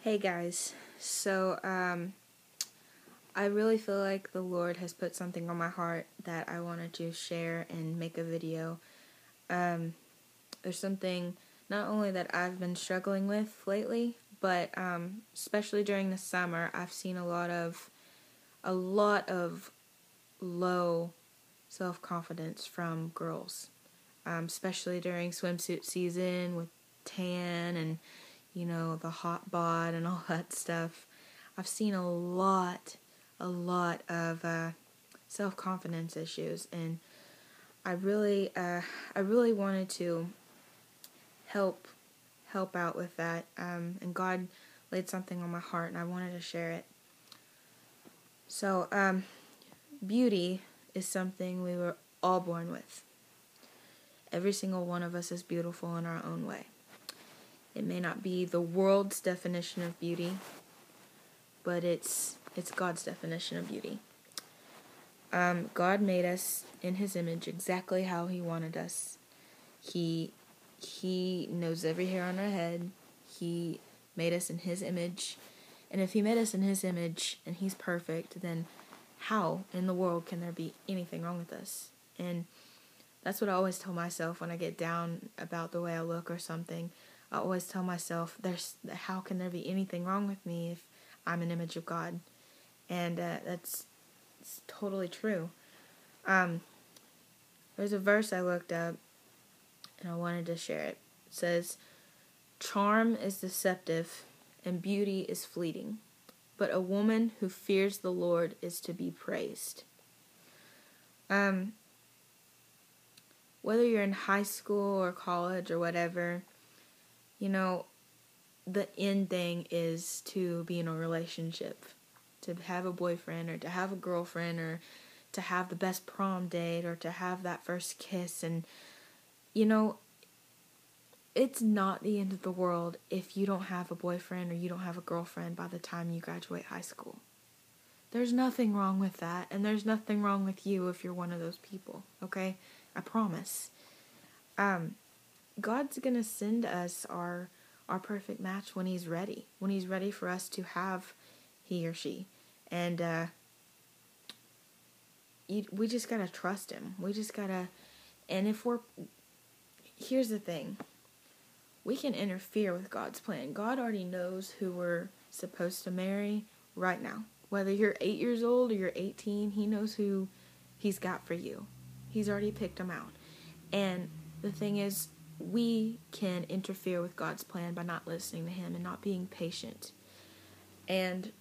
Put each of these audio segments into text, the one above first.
Hey guys, I really feel like the Lord has put something on my heart that I wanted to share and make a video. There's something not only that I've been struggling with lately, but especially during the summer, I've seen a lot of low self-confidence from girls, especially during swimsuit season with tan and the hot bod and all that stuff. I've seen a lot of self-confidence issues, and I really wanted to help out with that. And God laid something on my heart, and I wanted to share it. So, beauty is something we were all born with. Every single one of us is beautiful in our own way. It may not be the world's definition of beauty, but it's God's definition of beauty. God made us in His image exactly how He wanted us. He knows every hair on our head. He made us in His image. And if He made us in His image and He's perfect, then how in the world can there be anything wrong with us? And that's what I always tell myself when I get down about the way I look or something. I always tell myself, how can there be anything wrong with me if I'm an image of God? And it's totally true. There's a verse I looked up, and I wanted to share it. It says, "Charm is deceptive, and beauty is fleeting, but a woman who fears the Lord is to be praised." Whether you're in high school or college or whatever, the end thing is to be in a relationship, to have a boyfriend or to have a girlfriend or to have the best prom date or to have that first kiss. And, it's not the end of the world if you don't have a boyfriend or you don't have a girlfriend by the time you graduate high school. There's nothing wrong with that, and there's nothing wrong with you if you're one of those people, okay? I promise. God's going to send us our perfect match when He's ready for us to have he or she. And we just got to trust Him. We just got to, and here's the thing. We can interfere with God's plan. God already knows who we're supposed to marry right now. Whether you're 8 years old or you're 18, He knows who He's got for you. He's already picked them out. And the thing is, we can interfere with God's plan by not listening to Him and not being patient. And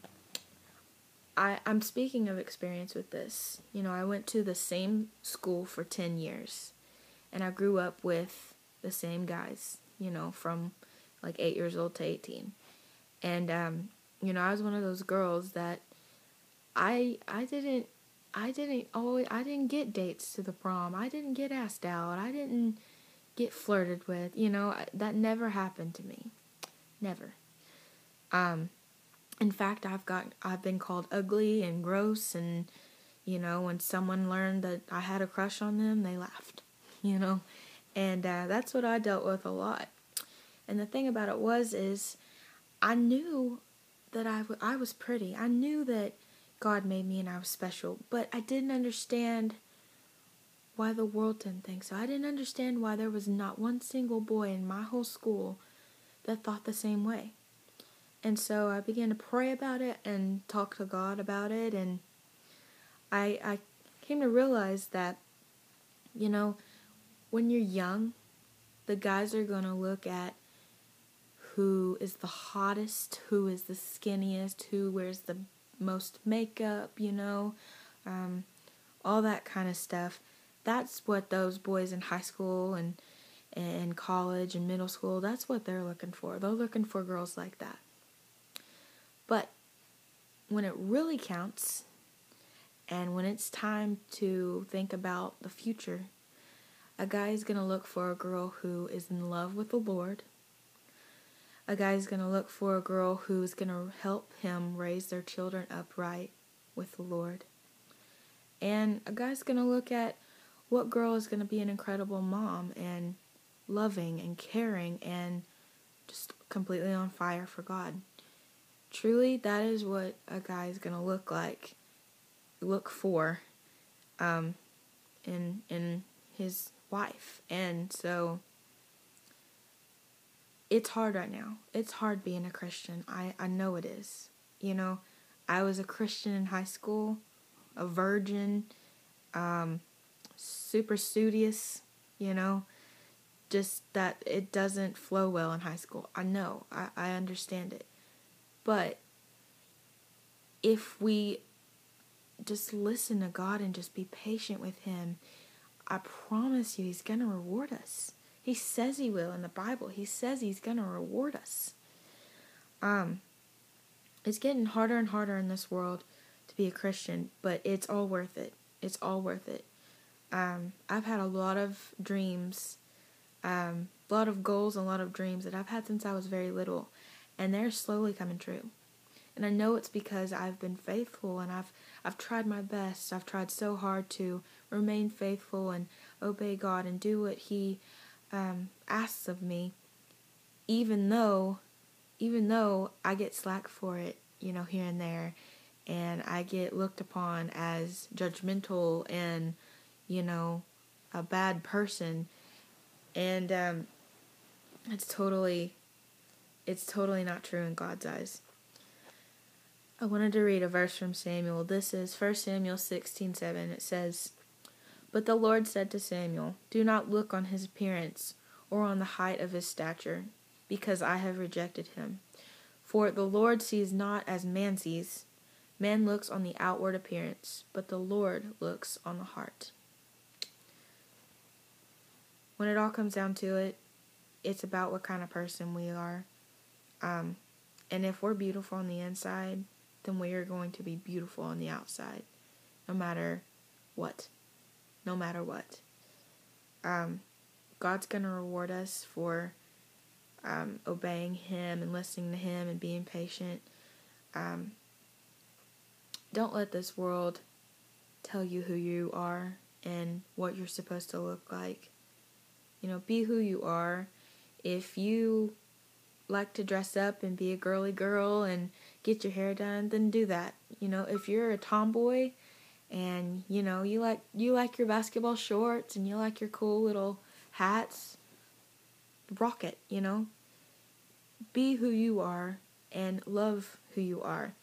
I'm speaking of experience with this. I went to the same school for 10 years. And I grew up with the same guys, from like 8 years old to 18. And, I was one of those girls that I didn't get dates to the prom. I didn't get asked out. I didn't get flirted with. That never happened to me. Never. In fact, I've been called ugly and gross, and when someone learned that I had a crush on them, they laughed. And that's what I dealt with a lot. And the thing about it is I knew that I was pretty. I knew that God made me and I was special, but I didn't understand why the world didn't think so. I didn't understand why there was not one single boy in my whole school that thought the same way. And so I began to pray about it and talk to God about it, and I came to realize that, when you're young, the guys are going to look at who is the hottest, who is the skinniest, who wears the most makeup, all that kind of stuff. That's what those boys in high school and college and middle school, that's what they're looking for. They're looking for girls like that. But when it really counts, and when it's time to think about the future, a guy is going to look for a girl who is in love with the Lord. A guy is going to look for a girl who's going to help him raise their children upright with the Lord. And a guy's going to look at what girl is going to be an incredible mom and loving and caring and just completely on fire for God. truly, that is what a guy is going to look for, in his wife. And so it's hard right now. It's hard being a Christian. I know it is. You know, I was a Christian in high school, a virgin, super studious, you know, just that it doesn't flow well in high school. I know, I understand it. But if we just listen to God and just be patient with Him, I promise you He's going to reward us. He says He will in the Bible. He says He's going to reward us. It's getting harder and harder in this world to be a Christian, but it's all worth it. It's all worth it. I've had a lot of dreams, a lot of goals, and a lot of dreams that I've had since I was very little, and they're slowly coming true. And I know it's because I've been faithful, and I've tried my best. I've tried so hard to remain faithful and obey God and do what He asks of me, even though I get slack for it, you know, here and there, and I get looked upon as judgmental and, you know, a bad person, and it's totally not true in God's eyes. I wanted to read a verse from Samuel. This is 1 Samuel 16:7. It says, "But the Lord said to Samuel, do not look on his appearance or on the height of his stature, because I have rejected him. For the Lord sees not as man sees. Man looks on the outward appearance, but the Lord looks on the heart." When it all comes down to it, it's about what kind of person we are. And if we're beautiful on the inside, then we are going to be beautiful on the outside, no matter what. No matter what. God's going to reward us for obeying Him and listening to Him and being patient. Don't let this world tell you who you are and what you're supposed to look like. You know, be who you are. If you like to dress up and be a girly girl and get your hair done, then do that. You know, if you're a tomboy and, you know, you like your basketball shorts and you like your cool little hats, rock it, you know. Be who you are and love who you are.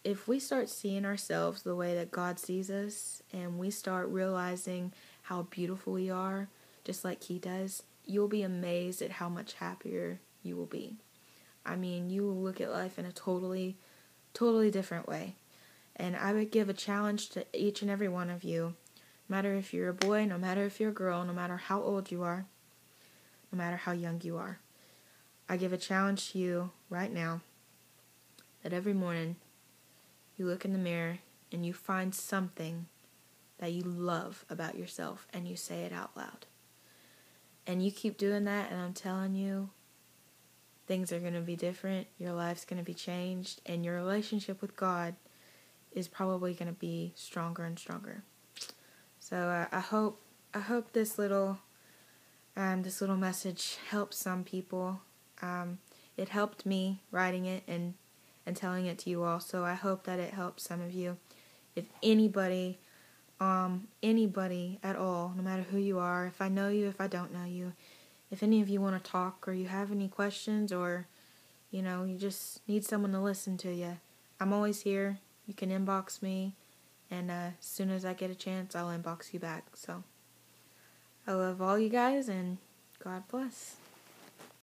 If we start seeing ourselves the way that God sees us, and we start realizing how beautiful we are, just like He does, you'll be amazed at how much happier you will be. I mean, you will look at life in a totally different way. And I would give a challenge to each and every one of you, no matter if you're a boy, no matter if you're a girl, no matter how old you are, no matter how young you are. I give a challenge to you right now that every morning you look in the mirror and you find something that you love about yourself and you say it out loud. And you keep doing that, and I'm telling you, things are going to be different, your life's going to be changed, and your relationship with God is probably going to be stronger and stronger. So I hope this little message helps some people. It helped me writing it and telling it to you all, so I hope that it helps some of you. If anybody at all, no matter who you are, if I know you, if I don't know you, if any of you want to talk or you have any questions, or, you know, you just need someone to listen to you, I'm always here. You can inbox me, and as soon as I get a chance, I'll inbox you back. So I love all you guys, and God bless.